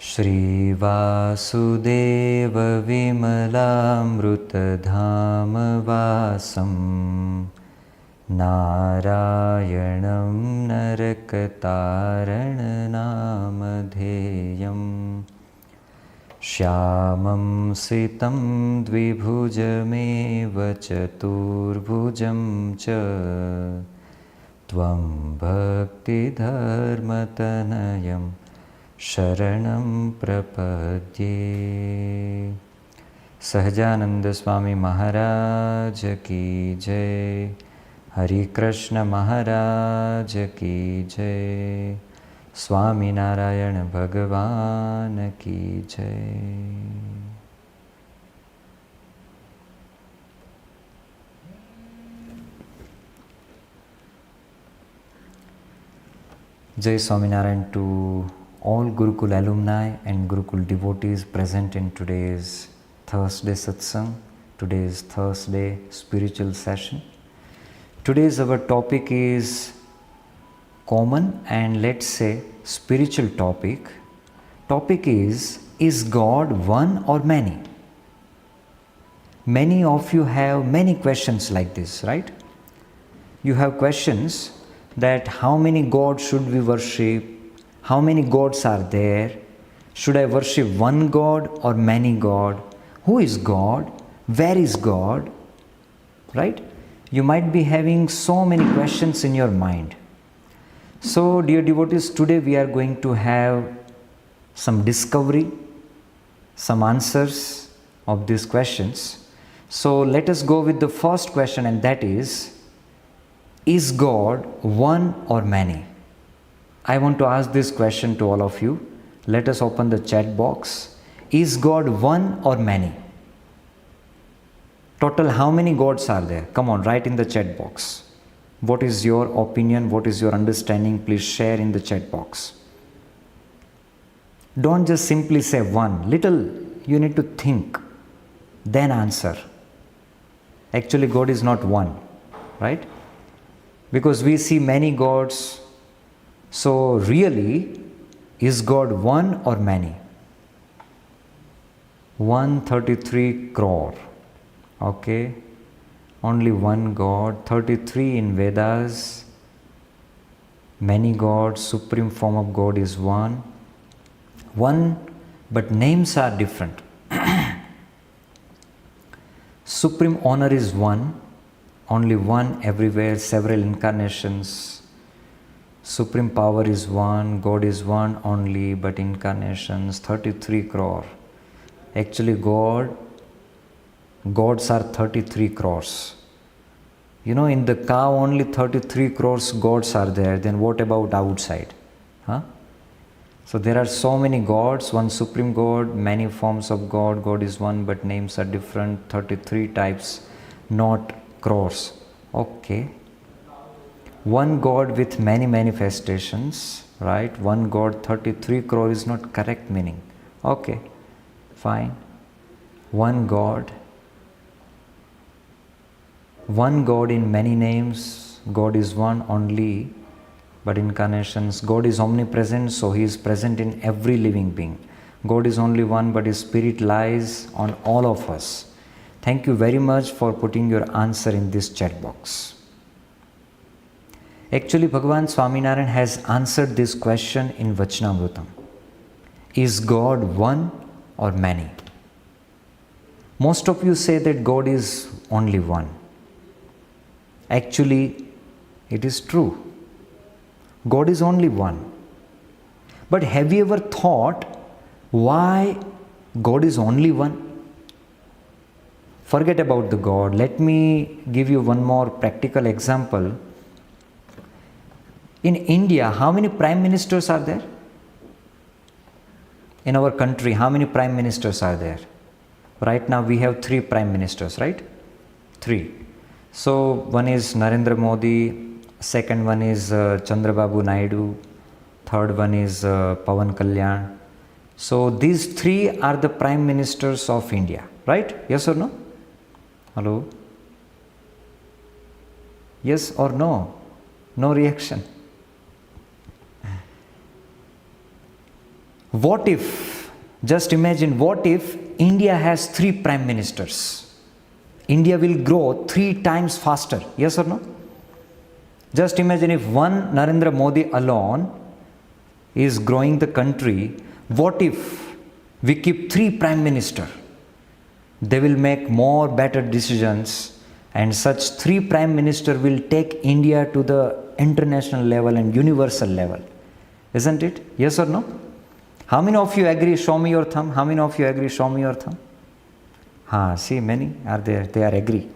श्रीवासुदेवविमलामृतधामवासं नारायणं नरकतारणनामधेयं श्यामं सितं द्विभुजमेव चतुर्भुजं च त्वं भक्तिधर्मतनयं शरणं प्रपद्ये। सहजानंद स्वामी महाराज की जय। हरि कृष्ण महाराज की जय। स्वामीनारायण भगवान की जय। Jai Swaminarayan to all Gurukul alumni and Gurukul devotees present in today's Thursday Satsang, today's Thursday spiritual session. Today's our topic is common and let's say spiritual topic. Topic is God one or many? Many of you have many questions like this, right? You have questions that how many gods should we worship? How many gods are there? Should I worship one God or many God? Who is God? Where is God? Right? You might be having so many questions in your mind. So, dear devotees, today we are going to have some discovery, some answers of these questions. So, let us go with the first question, and that is God one or many? I want to ask this question to all of you. Let us open the chat box. Is God one or many? Total, how many gods are there? Come on, write in the chat box. What is your opinion? What is your understanding? Please share in the chat box. Don't just simply say one. Little, you need to think, then answer. Actually, God is not one, right? Because we see many gods. So really, is God one or many? 133 crore. Okay. Only one God. 33 in Vedas. Many gods. Supreme form of God is one. One, but names are different. Supreme honor is one. Only one everywhere, several incarnations. Supreme power is one, God is one only, but incarnations 33 crore. Actually, gods are 33 crores. You know, in the cow only 33 crores gods are there, then what about outside? Huh? So there are so many gods, one supreme God, many forms of God. God is one, but names are different, 33 types, not crores. Okay. One God with many manifestations, right? One God, 33 crore is not correct meaning. Okay, fine. One God in many names. God is one only, but incarnations. God is omnipresent, so He is present in every living being. God is only one, but His Spirit lies on all of us. Thank you very much for putting your answer in this chat box. Actually, Bhagavan Swaminarayan has answered this question in Vachanamrutam. Is God one or many? Most of you say that God is only one. Actually, it is true. God is only one. But have you ever thought why God is only one? Forget about the God. Let me give you one more practical example. In India, how many prime ministers are there? In our country, how many prime ministers are there? Right now we have 3 prime ministers, right? 3. So one is Narendra Modi, second one is Chandrababu Naidu, third one is Pawan Kalyan. So these 3 are the prime ministers of India, right? Yes or no? Hello? Yes or no? No reaction. What if Just imagine, what if India has 3 prime ministers? India will grow 3 times faster. Yes or no? Just imagine if one Narendra Modi alone is growing the country. What if we keep 3 prime ministers? They will make more better decisions, and such 3 prime ministers will take India to the international level and universal level. Isn't it? Yes or no? How many of you agree? Show me your thumb. How many of you agree? Show me your thumb. See, many are there. They are agree.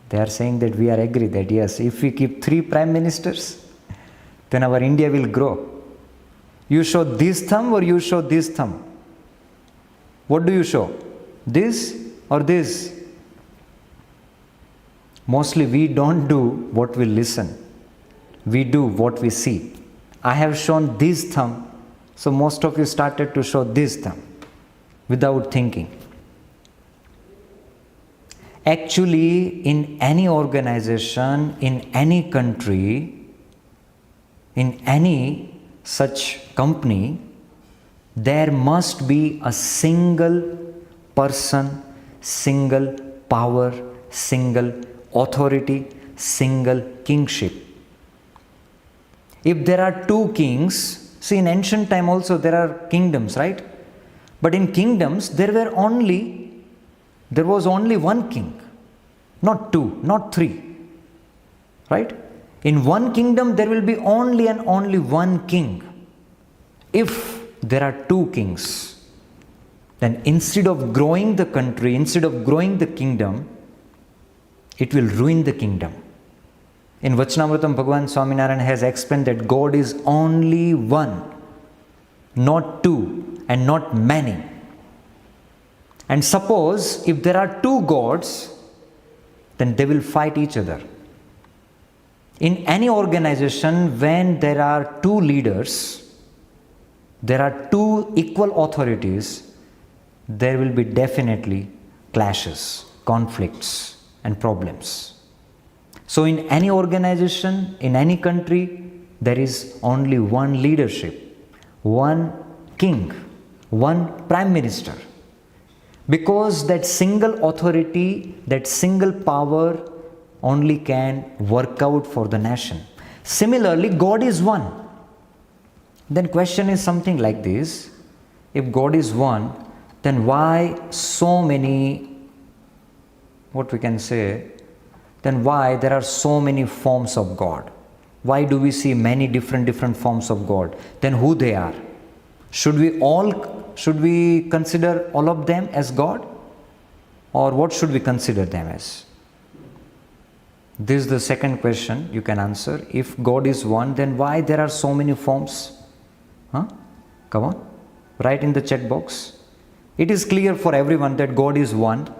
They are saying that we are agree that yes, if we keep 3 prime ministers, then our India will grow. You show this thumb or you show this thumb? What do you show? This or this? Mostly we don't do what we listen. We do what we see. I have shown this thumb, so most of you started to show this thumb without thinking. Actually, in any organization, in any country, in any such company, there must be a single person, single power, single authority, single kingship. If there are 2 kings, see, in ancient time also there are kingdoms, right? But in kingdoms there was only 1 king, not 2, not 3, right? In one kingdom there will be only and only 1 king. If there are 2 kings, then instead of growing the country, instead of growing the kingdom, it will ruin the kingdom. In Vachanamritam, Bhagavan Swaminarayan has explained that God is only one, not 2 and not many. And suppose if there are 2 gods, then they will fight each other. In any organization, when there are 2 leaders, there are 2 equal authorities, there will be definitely clashes, conflicts, and problems. So in any organization, in any country, there is only 1 leadership, 1 king, 1 prime minister. Because that single authority, that single power only can work out for the nation. Similarly, God is one. Then question is something like this: if God is one, then why so many, what we can say, then why there are so many forms of God? Why do we see many different forms of God? Then who they are? Should we consider all of them as God? Or what should we consider them as? This is the second question you can answer. If God is one, then why there are so many forms? Come on, write in the chat box. It is clear for everyone that God is one,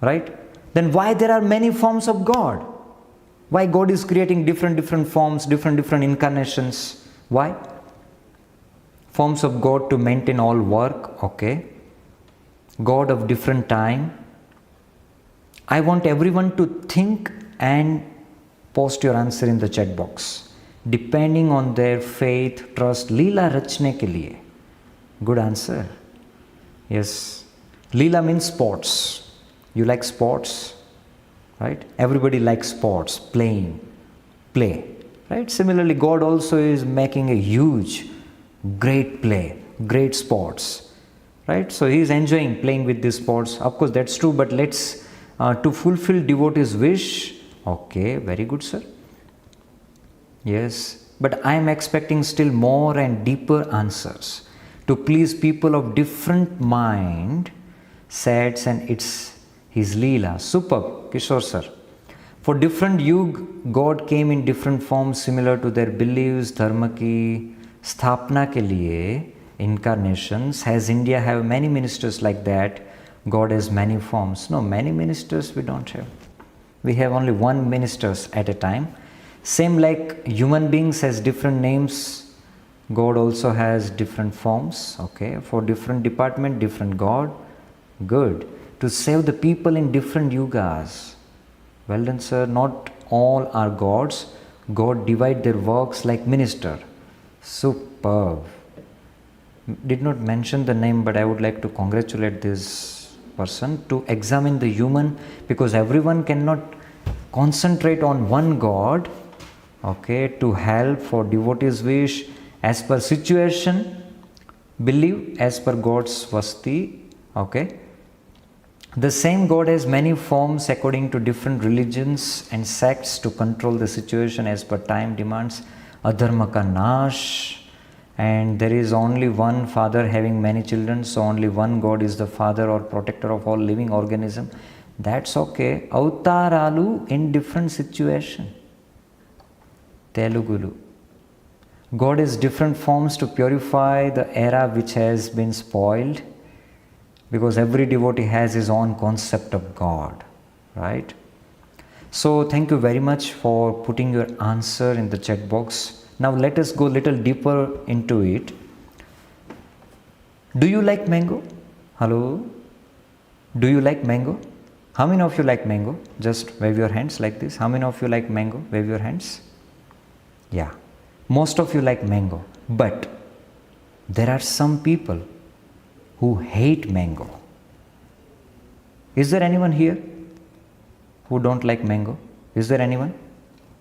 right? Then why there are many forms of God? Why God is creating different forms, different incarnations? Why? Forms of God to maintain all work, okay. God of different time. I want everyone to think and post your answer in the chat box. Depending on their faith, trust, Leela rachne ke liye. Good answer. Yes. Leela means sports. You like sports, right? Everybody likes sports, play, right? Similarly, God also is making a huge, great play, great sports, right? So he is enjoying playing with these sports. Of course, that's true, but let's, to fulfill devotees' wish, okay, very good, sir. Yes, but I am expecting still more and deeper answers. To please people of different mind, sets and it's his Leela. Superb, Kishore sir. For different yug, God came in different forms similar to their beliefs, dharma ki sthapna ke liye, incarnations. Has India have many ministers like that? God has many forms. No, many ministers we don't have. We have only 1 ministers at a time. Same like human beings has different names, God also has different forms, okay. For different department, different God. Good. To save the people in different yugas. Well done, sir. Not all are gods. God divide their works like minister. Superb. did not mention the name, but I would like to congratulate this person to examine the human, because everyone cannot concentrate on one God, okay, to help for devotees' wish as per situation, believe as per God's vasti, okay. The same God has many forms according to different religions and sects to control the situation as per time demands. Adharma ka nash. And there is only one father having many children, so only one God is the father or protector of all living organism. That's okay. Avtaralu in different situation. Telugulu. God has different forms to purify the era which has been spoiled, because every devotee has his own concept of God, right? So thank you very much for putting your answer in the chat box. Now let us go a little deeper into it. Do you like mango? Hello? Do you like mango? How many of you like mango? Just wave your hands like this. How many of you like mango? Wave your hands. Yeah. Most of you like mango. But there are some people who hate mango. Is there anyone here who don't like mango? Is there anyone?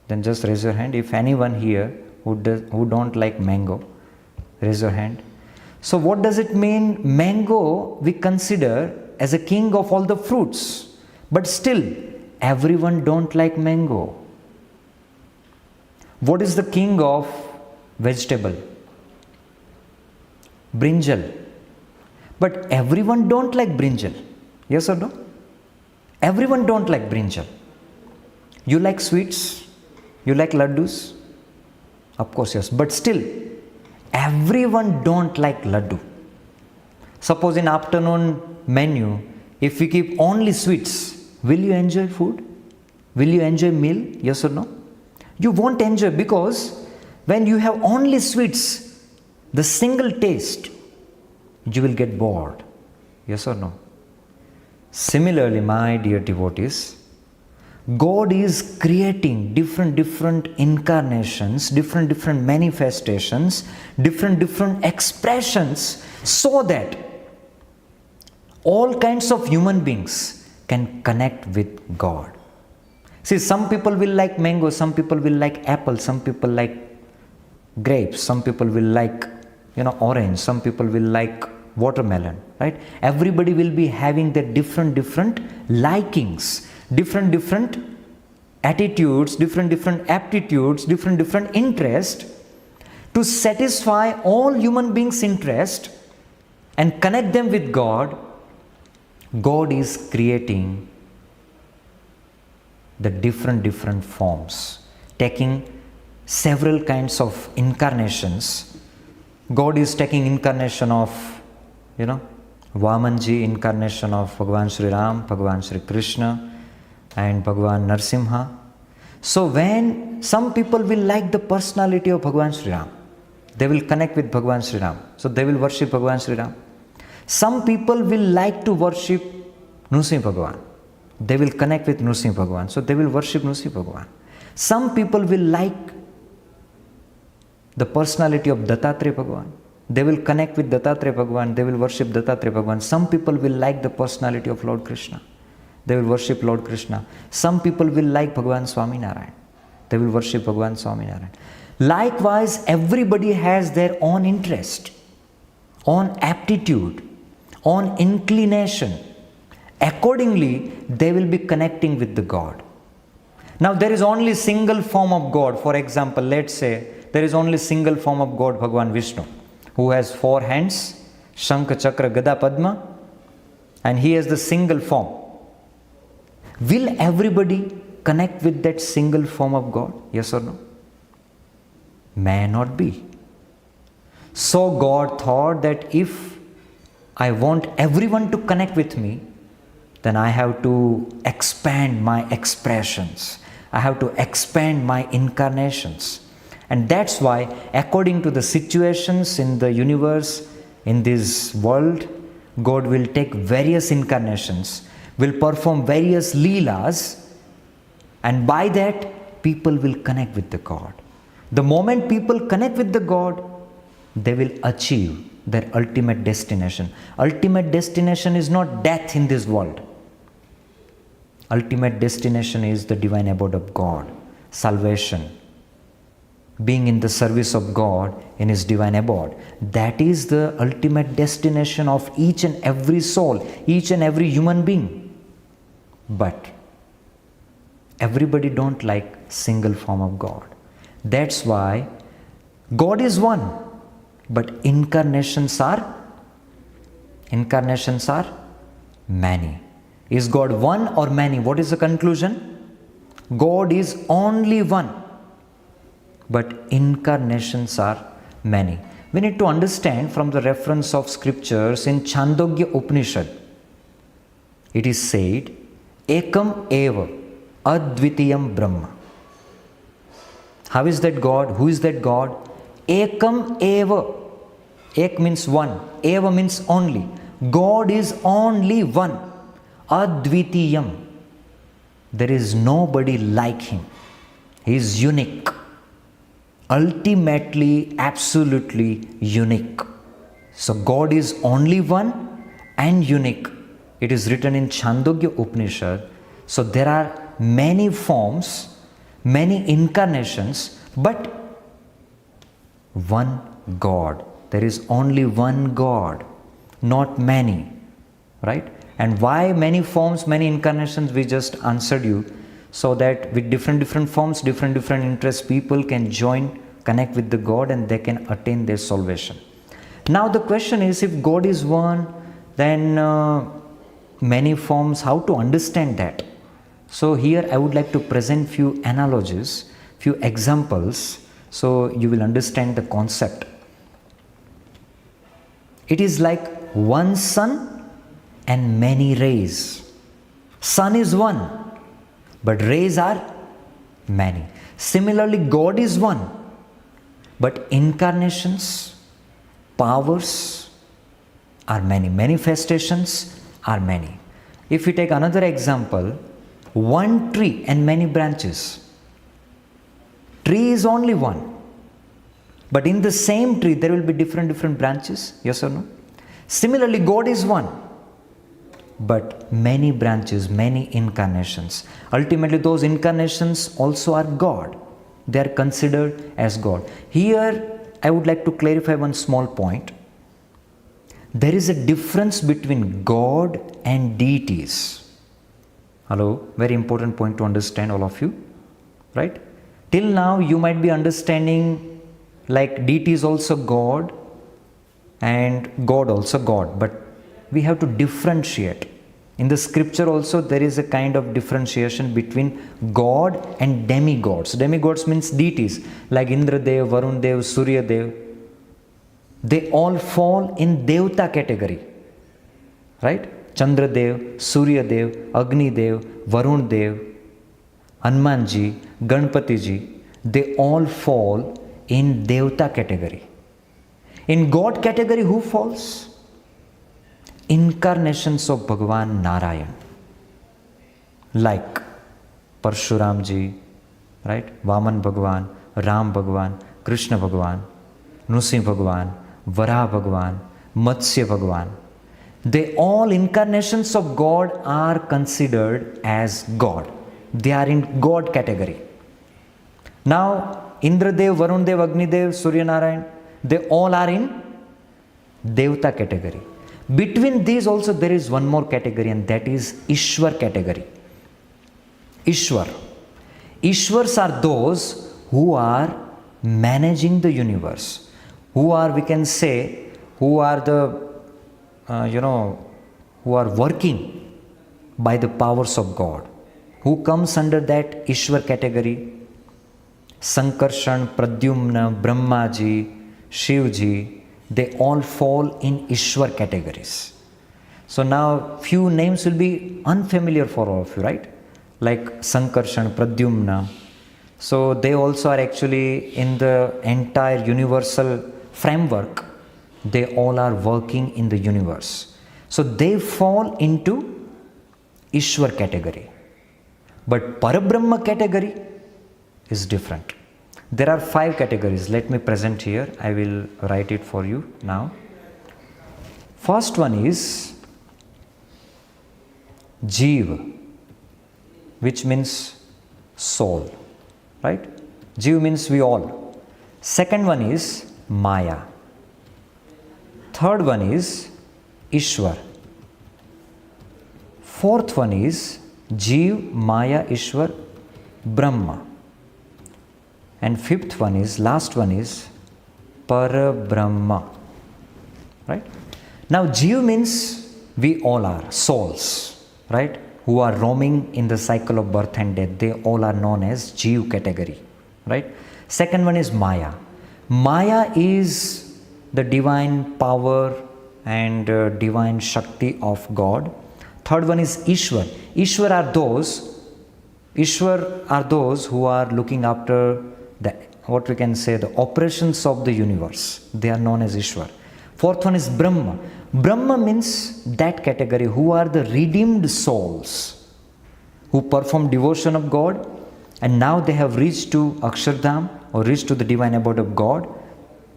Then just raise your hand. If anyone here who don't like mango, raise your hand. So what does it mean? Mango we consider as a king of all the fruits, but still everyone don't like mango. What is the king of vegetable? Brinjal. But everyone don't like brinjal. Yes or no? Everyone don't like brinjal. You like sweets? You like laddus? Of course, yes. But still, everyone don't like laddu. Suppose in afternoon menu, if we keep only sweets, will you enjoy food? Will you enjoy meal? Yes or no? You won't enjoy, because when you have only sweets, the single taste, you will get bored. Yes or no? Similarly, my dear devotees, God is creating different incarnations, different manifestations, different expressions, so that all kinds of human beings can connect with God. See, some people will like mango, some people will like apple, some people like grapes, some people will like, orange, some people will like watermelon, right? Everybody will be having their different likings, different attitudes, different aptitudes, different interest to satisfy all human beings' interest and connect them with God. God is creating the different forms, taking several kinds of incarnations. God is taking incarnation of, Vamanji, incarnation of Bhagavan Sri Ram, Bhagavan Sri Krishna, and Bhagavan Narsimha. So when some people will like the personality of Bhagavan Sri Ram, they will connect with Bhagavan Sri Ram. So they will worship Bhagavan Sri Ram. Some people will like to worship Nrsimha Bhagavan. They will connect with Nrsimha Bhagavan. So they will worship Nrsimha Bhagavan. Some people will like the personality of Dattatreya Bhagavan. They will connect with Dattatreya Bhagavan. They will worship Dattatreya Bhagavan. Some people will like the personality of Lord Krishna. They will worship Lord Krishna. Some people will like Bhagavan Swaminarayan. They will worship Bhagavan Swaminarayan. Likewise, everybody has their own interest, own aptitude, own inclination. Accordingly, they will be connecting with the God. Now, there is only single form of God. For example, let's say there is only single form of God, Bhagavan Vishnu, who has 4 hands, Shankha, Chakra, Gada, Padma, and he has the single form. Will everybody connect with that single form of God? Yes or no? May not be. So God thought that if I want everyone to connect with me, then I have to expand my expressions. I have to expand my incarnations. And that's why, according to the situations in the universe, in this world, God will take various incarnations, will perform various leelas, and by that, people will connect with the God. The moment people connect with the God, they will achieve their ultimate destination. Ultimate destination is not death in this world. Ultimate destination is the divine abode of God, salvation, being in the service of God in His divine abode. That is the ultimate destination of each and every soul, each and every human being. But everybody don't like single form of God. That's why God is one, but incarnations are many. Is God one or many? What is the conclusion? God is only one, but incarnations are many. We need to understand from the reference of scriptures in Chandogya Upanishad. It is said, Ekam eva advitiyam Brahma. How is that God? Who is that God? Ekam eva. Ek means one. Eva means only. God is only one. Advitiyam. There is nobody like Him. He is unique. Ultimately, absolutely unique. So God is only one and unique. It is written in Chandogya Upanishad. So there are many forms, many incarnations, but one God. There is only one God, not many. Right? And why many forms, many incarnations? We just answered you, so that with different forms, different interests, people can join, connect with the God, and they can attain their salvation. Now the question is, if God is one, then many forms, how to understand that? So here I would like to present few analogies, few examples, so you will understand the concept. It is like one sun and many rays. Sun is one, but rays are many. Similarly, God is one, but incarnations, powers are many. Manifestations are many. If we take another example, one tree and many branches. Tree is only one, but in the same tree there will be different branches. Yes or no? Similarly, God is one, but many branches, many incarnations. Ultimately, those incarnations also are God. They are considered as God. Here, I would like to clarify one small point. There is a difference between God and deities. Hello, very important point to understand, all of you. Right? Till now, you might be understanding like deity is also God and God also God. But we have to differentiate. In the scripture also there is a kind of differentiation between God and demigods. Demigods means deities like Indra Dev, Varun Dev, Surya Dev. They all fall in Devta category. Right? Chandra Dev, Surya Dev, Agni Dev, Varun Dev, Hanuman ji, Ganpati ji. They all fall in Devta category. In God category, who falls? Incarnations of Bhagavan Narayan, like Parshuram ji, right? Vaman Bhagavan, Ram Bhagavan, Krishna Bhagavan, Nrsimha Bhagavan, Varaha Bhagavan, Matsya Bhagavan. They all incarnations of God are considered as God. They are in God category. Now, Indra Dev, Varun Dev, Agni Dev, Surya Narayan, they all are in Devta category. Between these also there is one more category, and that is Ishwar category. Ishwar. Ishwars are those who are managing the universe, who are, we can say, who are the, who are working by the powers of God. Who comes under that Ishwar category? Sankarshan, Pradyumna, Brahmaji, Shivji, they all fall in Ishwar categories. So now few names will be unfamiliar for all of you, right? Like Sankarshan, Pradyumna. So they also are actually in the entire universal framework. They all are working in the universe. So they fall into Ishwar category. But Parabrahma category is different. There are 5 categories. Let me present here. I will write it for you now. First one is Jeev, which means soul, right? Jeev means we all. Second one is Maya. Third one is Ishwar. Fourth one is Jeev, Maya, Ishwar, Brahma. And fifth one is, last one is Parabrahma. Right? Now Jeev means we all are souls, right? Who are roaming in the cycle of birth and death. They all are known as Jeev category. Right? Second one is Maya. Maya is the divine power and divine Shakti of God. Third one is Ishwar. Ishwar are those who are looking after the, what we can say, the operations of the universe. They are known as Ishwar. Fourth one is Brahma. Brahma means that category who are the redeemed souls who perform devotion of God, and now they have reached to Akshardham or reached to the divine abode of God,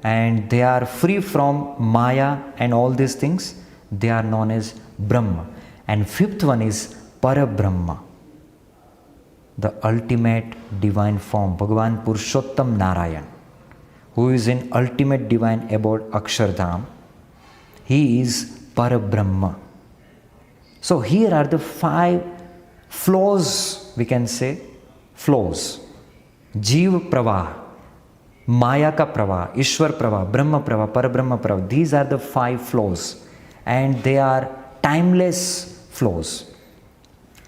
and they are free from Maya and all these things. They are known as Brahma. And fifth one is Parabrahma, the ultimate divine form, Bhagavan Purushottam Narayan, who is in ultimate divine abode Akshardham. He is Parabrahma. So here are the 5 flows, we can say, flows. Jeev Pravah, Maya ka Pravah, Ishwar Pravah, Brahma Pravah, Parabrahma Pravah. These are the 5 flows, and they are timeless flows.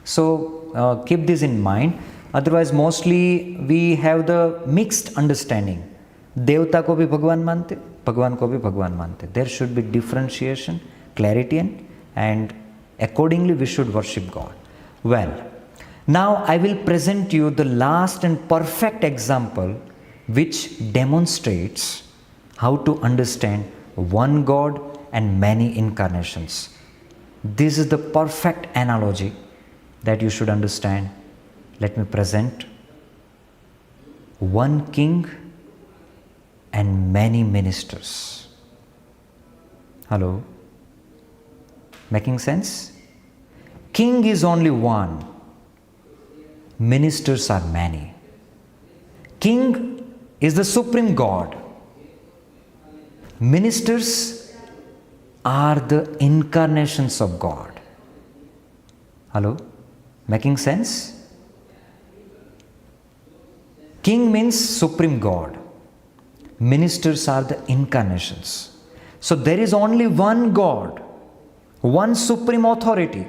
So keep this in mind. Otherwise, mostly we have the mixed understanding. Devta ko bhi Bhagwan mante, Bhagwan ko bhi Bhagwan mante. There should be differentiation, clarity, and accordingly we should worship God. Well, now I will present you the last and perfect example which demonstrates how to understand one God and many incarnations. This is the perfect analogy that you should understand. Let me present one king and many ministers. Hello? Making sense? King is only one. Ministers are many. King is the supreme God. Ministers are the incarnations of God. Hello? Making sense? King means supreme God. Ministers are the incarnations. So there is only one God, one supreme authority,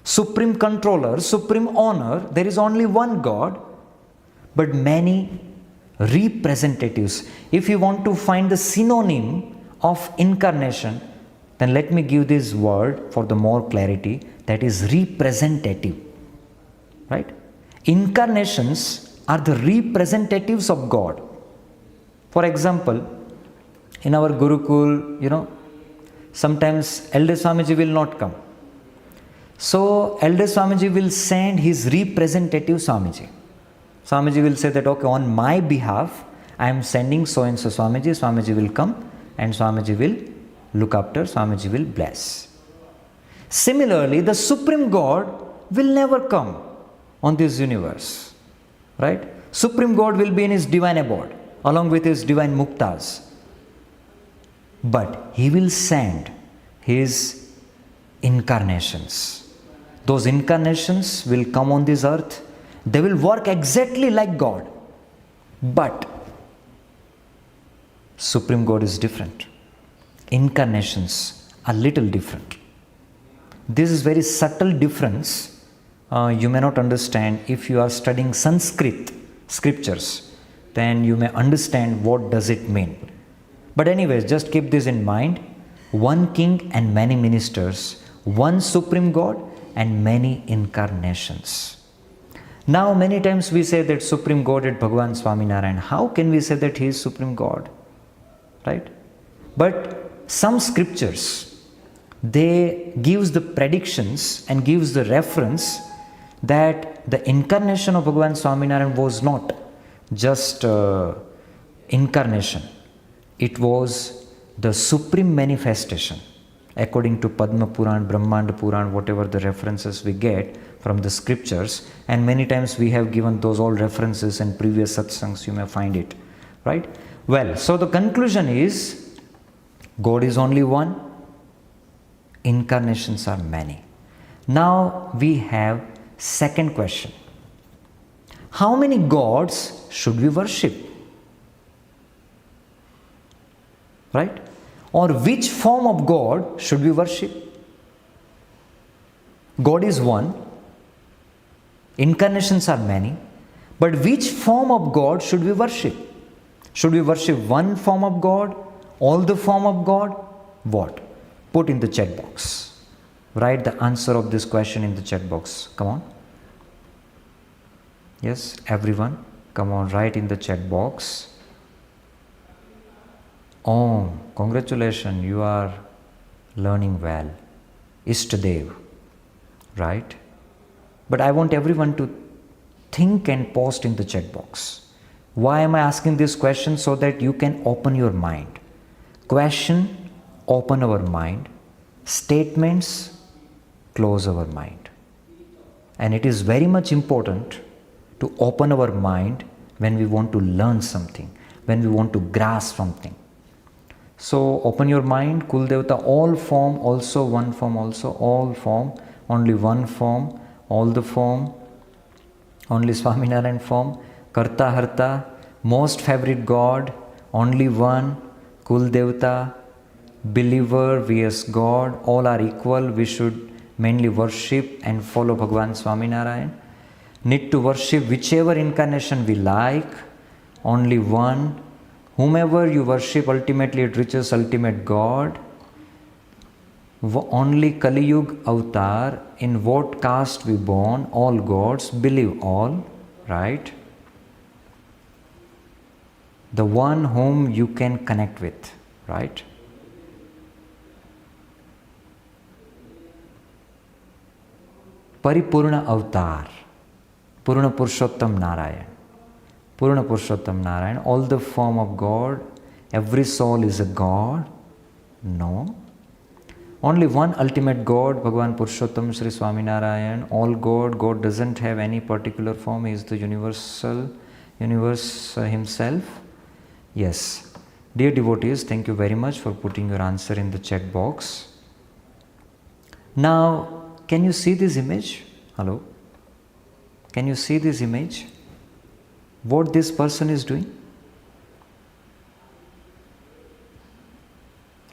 supreme controller, supreme honor. There is only one God, but many representatives. If you want to find the synonym of incarnation, then let me give this word for the more clarity, that is representative. Right? Incarnations are the representatives of God. For example, in our Gurukul, sometimes Elder Swamiji will not come. So Elder Swamiji will send his representative Swamiji. Swamiji will say that, okay, on my behalf, I am sending so and so Swamiji. Swamiji will come and Swamiji will look after, Swamiji will bless. Similarly, the Supreme God will never come on this universe. Right? Supreme God will be in his divine abode along with his divine muktas. But he will send his incarnations. Those incarnations will come on this earth. They will work exactly like God. But Supreme God is different. Incarnations are little different. This is very subtle difference. You may not understand. If you are studying Sanskrit scriptures, then you may understand what does it mean. But anyways, just keep this in mind. One king and many ministers, one supreme God and many incarnations. Now many times we say that Supreme God is Bhagavan Swaminarayan. How can we say that he is Supreme God? Right? But some scriptures, they gives the predictions and gives the reference that the incarnation of Bhagavan Swaminarayan was not just incarnation. It was the supreme manifestation. according to Padma Puran, Brahmanda Puran, whatever the references we get from the scriptures. And many times we have given those all references in previous satsangs, you may find it, right? Well, so the conclusion is, God is only one, incarnations are many. Now we have second question. How many gods should we worship? Right? Or which form of God should we worship? God is one, incarnations are many, but which form of God should we worship? Should we worship one form of God, all the form of God? What? Put in the chat box. Write the answer of this question in the chat box. Come on. Yes, everyone, come on, write in the chat box. Om, congratulations, you are learning well. Ishtadev, right? But I want everyone to think and post in the chat box. Why am I asking this question? So that you can open your mind. Question, open our mind. Statements, close our mind. And it is very much important to open our mind when we want to learn something, when we want to grasp something. So open your mind, Kuldevata, all form, also one form, also all form, only one form, all the form, only Swaminarayan form, Karta Harta, most favorite God, only one, Kuldevata, believer vs God, all are equal, we should mainly worship and follow Bhagavan Swaminarayan. Need to worship whichever incarnation we like, only one. Whomever you worship, ultimately it reaches ultimate God. Only Kali Yuga avatar, in what caste we born, all gods, believe all, right? The one whom you can connect with, right? Paripurna avatar, Purna Purushottam Narayan. Purna Purushottam Narayan, all the form of God, every soul is a God? No. Only one ultimate God, Bhagavan Purushottam Sri Swaminarayan, all God. God doesn't have any particular form, He is the universal, universe Himself. Yes. Dear devotees, thank you very much for putting your answer in the chat box. Now, can you see this image? Hello? Can you see this image? What this person is doing?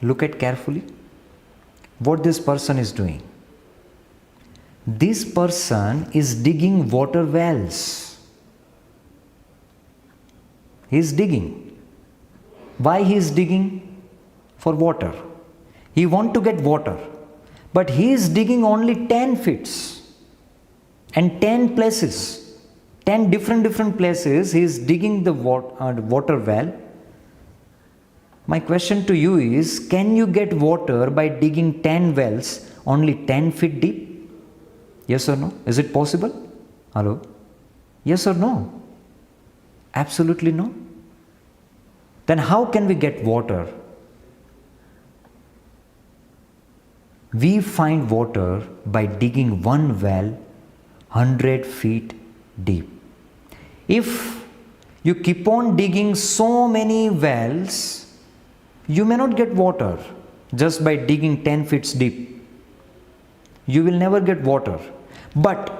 Look at carefully. What this person is doing? This person is digging water wells. He is digging. Why he is digging? For water. He wants to get water. But he is digging only 10 feet and 10 places. 10 different places he is digging the water well. My question to you is, can you get water by digging 10 wells only 10 feet deep? Yes or no? Is it possible? Hello? Yes or no? Absolutely no. Then how can we get water? We find water by digging one well 100 feet deep. If you keep on digging so many wells, you may not get water just by digging 10 feet deep. You will never get water. But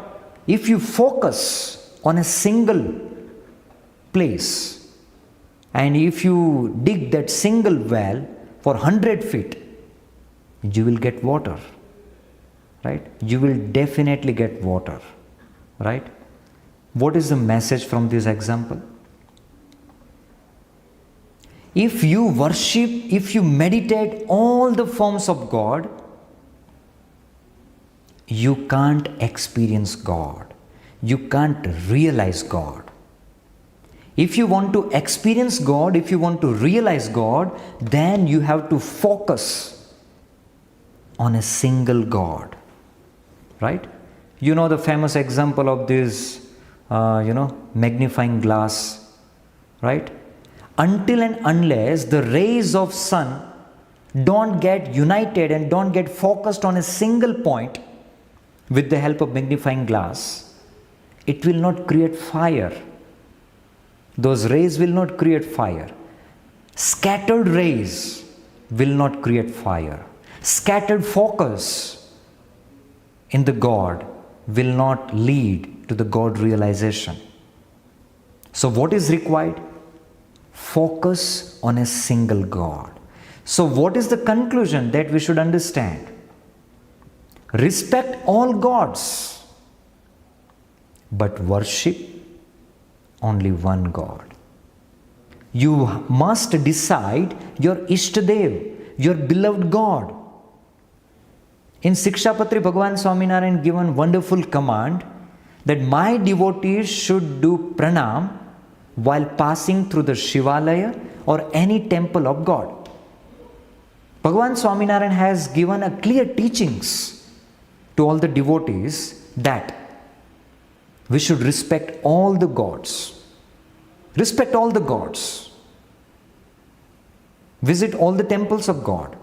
if you focus on a single place, and if you dig that single well for 100 feet, you will get water. Right? You will definitely get water. Right? What is the message from this example? If you worship, if you meditate all the forms of God, you can't experience God. You can't realize God. If you want to experience God, if you want to realize God, then you have to focus on a single God. Right? You know the famous example of this, magnifying glass, right? Until and unless the rays of sun don't get united and don't get focused on a single point with the help of magnifying glass, it will not create fire. Those rays will not create fire. Scattered rays will not create fire. Scattered focus in the God will not lead to the God realization. So what is required? Focus on a single God. So what is the conclusion that we should understand? Respect all gods, but worship only one God. You must decide your Ishtadev, your beloved God. In Sikshapatri, Bhagavan Swaminarayan given wonderful command that my devotees should do pranam while passing through the Shivalaya or any temple of God. Bhagavan Swaminarayan has given a clear teachings to all the devotees that we should respect all the gods. Respect all the gods. Visit all the temples of God.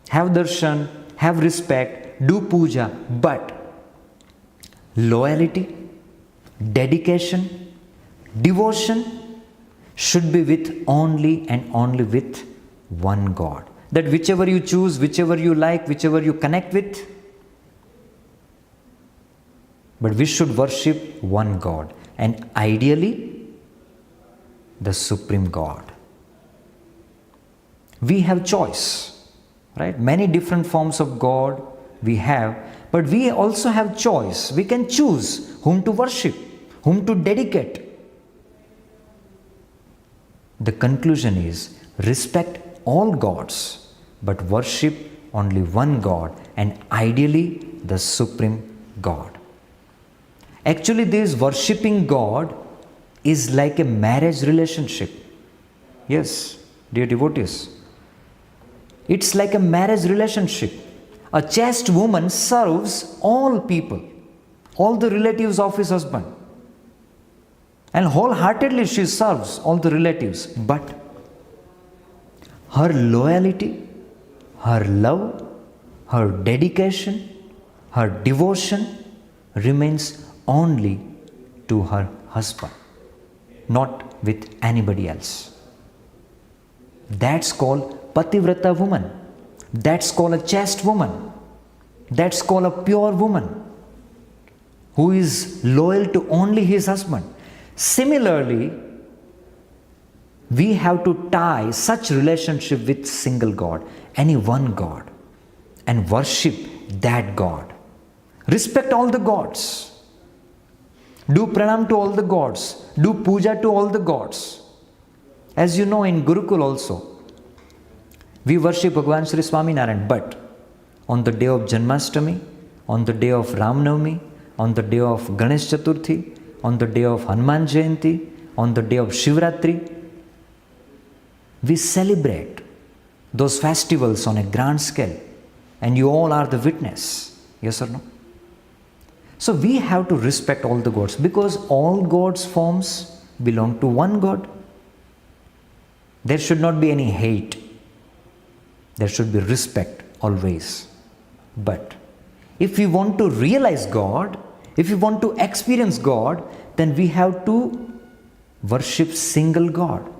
Have darshan, have respect, do puja, but loyalty, dedication, devotion should be with only and only with one God. That whichever you choose, whichever you like, whichever you connect with, but we should worship one God, and ideally the Supreme God. We have choice, right? Many different forms of God we have, but we also have choice. We can choose whom to worship, whom to dedicate. The conclusion is respect all gods, but worship only one God, and ideally the Supreme God. Actually, this worshipping God is like a marriage relationship. Yes, dear devotees. It's like a marriage relationship. A chaste woman serves all people, all the relatives of his husband. And wholeheartedly she serves all the relatives. But her loyalty, her love, her dedication, her devotion remains only to her husband, not with anybody else. That's called Pativrata woman. That's called a chaste woman. That's called a pure woman who is loyal to only his husband. Similarly, we have to tie such relationship with single God, any one God, and worship that God. Respect all the gods. Do pranam to all the gods. Do puja to all the gods. As you know, in Gurukul also, we worship Bhagavan Sri Swaminarayan, but on the day of Janmashtami, on the day of Ramnavami, on the day of Ganesh Chaturthi, on the day of Hanuman Jayanti, on the day of Shivratri, we celebrate those festivals on a grand scale, and you all are the witness. Yes or no? So we have to respect all the gods, because all gods' forms belong to one God. There should not be any hate. There should be respect always. But if we want to realize God, if we want to experience God, then we have to worship single God,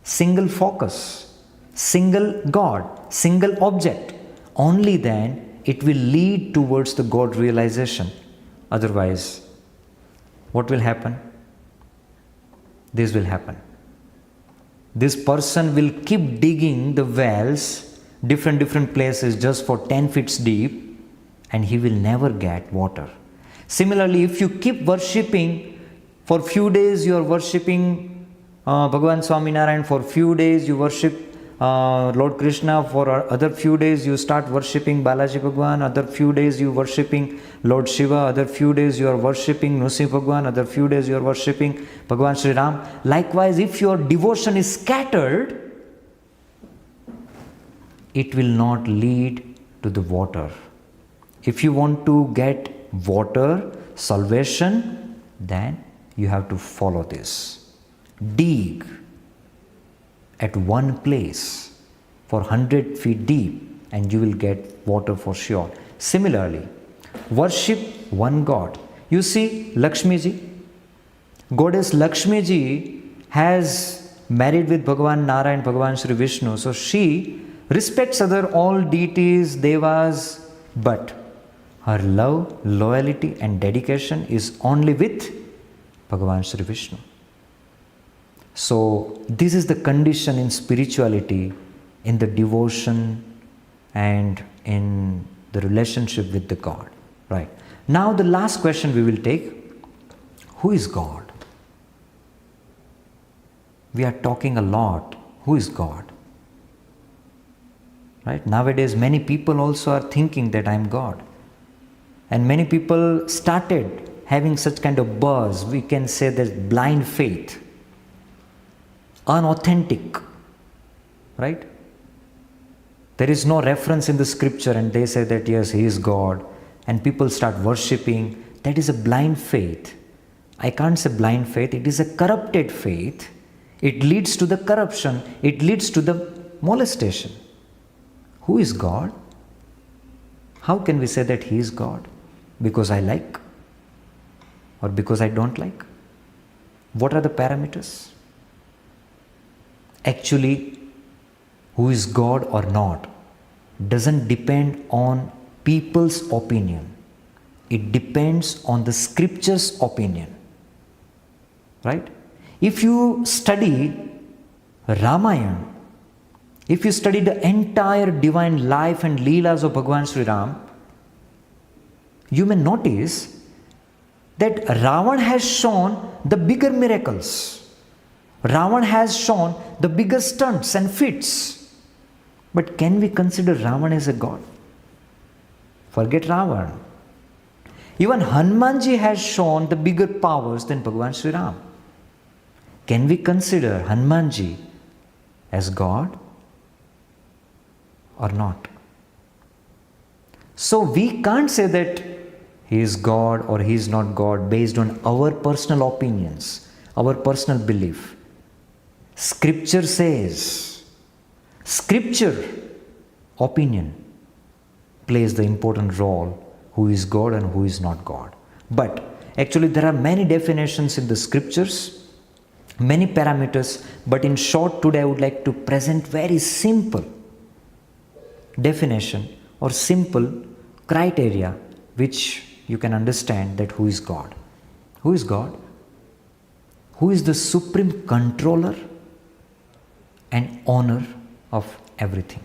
single focus, single God, single object. Only then it will lead towards the God realization. Otherwise, what will happen? This will happen. This person will keep digging the wells, different places just for 10 feet deep, and he will never get water. Similarly, if you keep worshipping, for few days you are worshipping Bhagavan Swaminarayan, for few days you worship Lord Krishna, for other few days you start worshipping Balaji Bhagavan, other few days you worshipping Lord Shiva, other few days you are worshipping Nrsimha Bhagavan, other few days you are worshipping Bhagavan Sri Ram. Likewise, if your devotion is scattered, it will not lead to the water. If you want to get water, salvation, then you have to follow this. Dig at one place for 100 feet deep and you will get water for sure. Similarly, worship one God. You see Lakshmi ji, Goddess Lakshmi ji has married with Bhagavan Narayan, Bhagavan Shri Vishnu. So she respects other all deities, devas, but her love, loyalty and dedication is only with Bhagavan Shri Vishnu. So this is the condition in spirituality, in the devotion and in the relationship with the God. Right. Now the last question we will take, who is God? We are talking a lot, who is God? Right? Nowadays many people also are thinking that I am God. And many people started having such kind of buzz, we can say that blind faith, unauthentic, right? There is no reference in the scripture and they say that yes, he is God, and people start worshipping. That is a blind faith. I can't say blind faith, it is a corrupted faith. It leads to the corruption, it leads to the molestation. Who is God? How can we say that he is God? Because I like or because I don't like? What are the parameters? Actually, who is God or not doesn't depend on people's opinion. It depends on the scripture's opinion. Right? If you study Ramayana, if you study the entire divine life and leelas of Bhagavan Sri Ram, you may notice that Ravan has shown the bigger miracles. Ravan has shown the bigger stunts and feats. But can we consider Ravan as a god? Forget Ravan. Even Hanumanji has shown the bigger powers than Bhagavan Sri Ram. Can we consider Hanumanji as God or not? So we can't say that he is God or he is not God based on our personal opinions, our personal belief. Scripture says, scripture opinion plays the important role who is God and who is not God. But actually there are many definitions in the scriptures, many parameters, but in short today I would like to present very simple definition or simple criteria which you can understand that who is God. Who is God? Who is the supreme controller and owner of everything.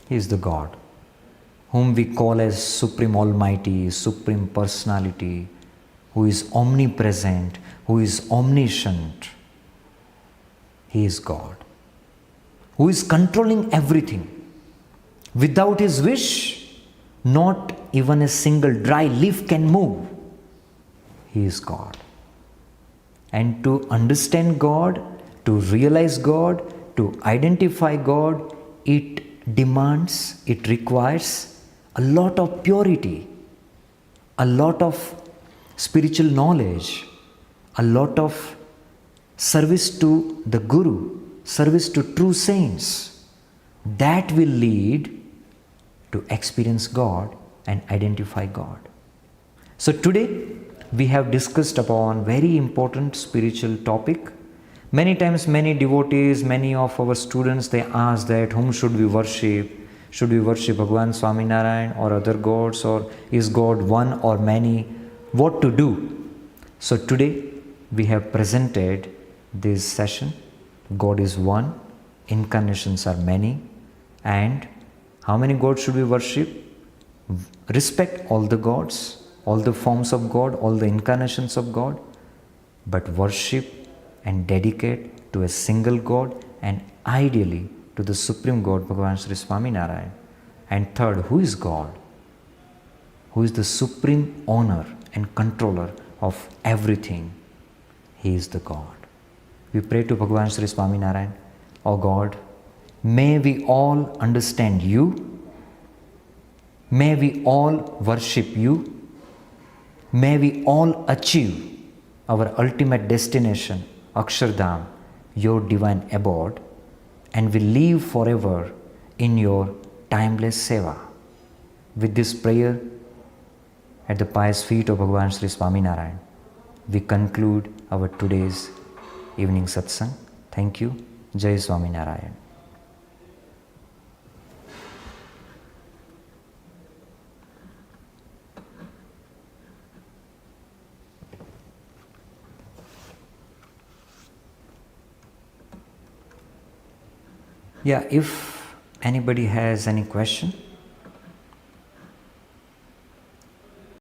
He is the God whom we call as Supreme Almighty, Supreme Personality, who is omnipresent, who is omniscient. He is God, who is controlling everything. Without his wish, not even a single dry leaf can move. He is God. And to understand God, to realize God, to identify God, it demands, it requires a lot of purity, a lot of spiritual knowledge, a lot of service to the Guru, service to true saints. That will lead to experience God and identify God. So today we have discussed upon very important spiritual topic. Many times many devotees, many of our students, they ask that whom should we worship? Should we worship Bhagavan Swaminarayan or other gods, or is God one or many? What to do? So today we have presented this session. God is one, incarnations are many, and how many gods should we worship? Respect all the gods, all the forms of God, all the incarnations of God, but worship and dedicate to a single God and ideally to the Supreme God, Bhagavan Sri Swaminarayan. And third, who is God? Who is the supreme owner and controller of everything? He is the God. We pray to Bhagavan Sri Swaminarayan, O God, may we all understand you, may we all worship you, may we all achieve our ultimate destination, Akshardham, your divine abode, and will live forever in your timeless seva. With this prayer at the pious feet of Bhagavan Sri Swaminarayan, we conclude our today's evening satsang. Thank you. Jai Swaminarayan. Yeah, if anybody has any question,